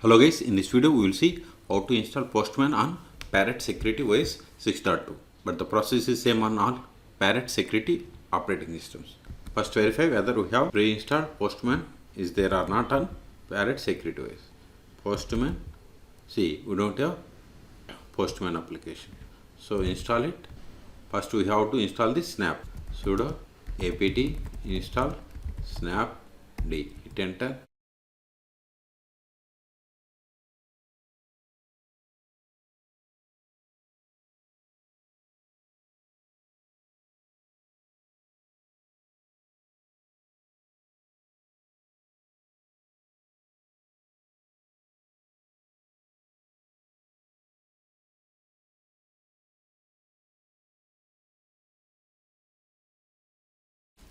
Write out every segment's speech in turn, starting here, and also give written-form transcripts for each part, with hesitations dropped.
Hello guys, in this video we will see how to install Postman on Parrot Security OS 6.2, but the process is same on all Parrot Security operating systems. First verify whether we have pre-installed Postman is there or not on Parrot Security OS. Postman, see we don't have Postman application, so install it. First we have to install the snap. Sudo apt install snapd, hit enter.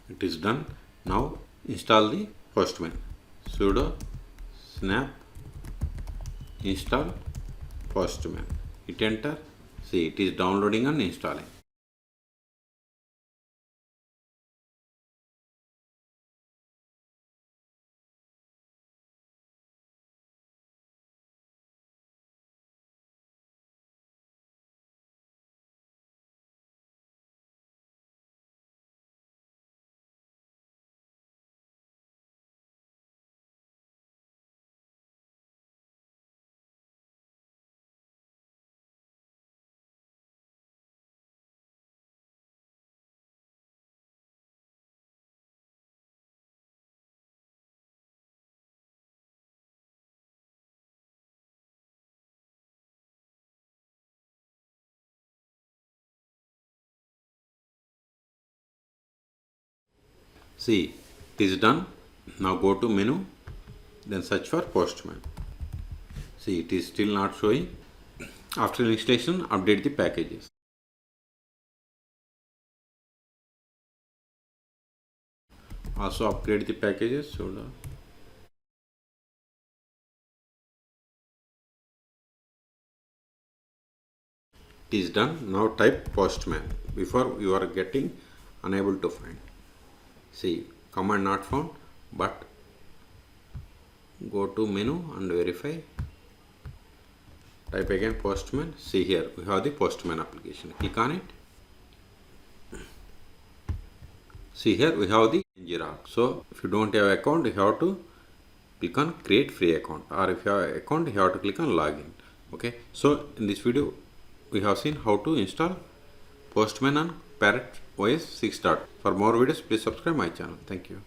It is done. Now install the Postman. Sudo snap install Postman. Hit enter. See, it is downloading and installing. See, it is done. Now go to menu, then search for Postman. See, it is still not showing. After installation, update the packages. Also upgrade the packages. Sudo. It is done. Now type Postman. Before you are getting unable to find. See, command not found, but go to menu and verify. Type again Postman. See, here we have the Postman application. Click on it. See, here we have the Jira. So if you don't have account, you have to click on create free account, or if you have account, you have to click on login. Okay, so in this video we have seen how to install Postman on Parrot OS 6. For more videos, please subscribe my channel. Thank you.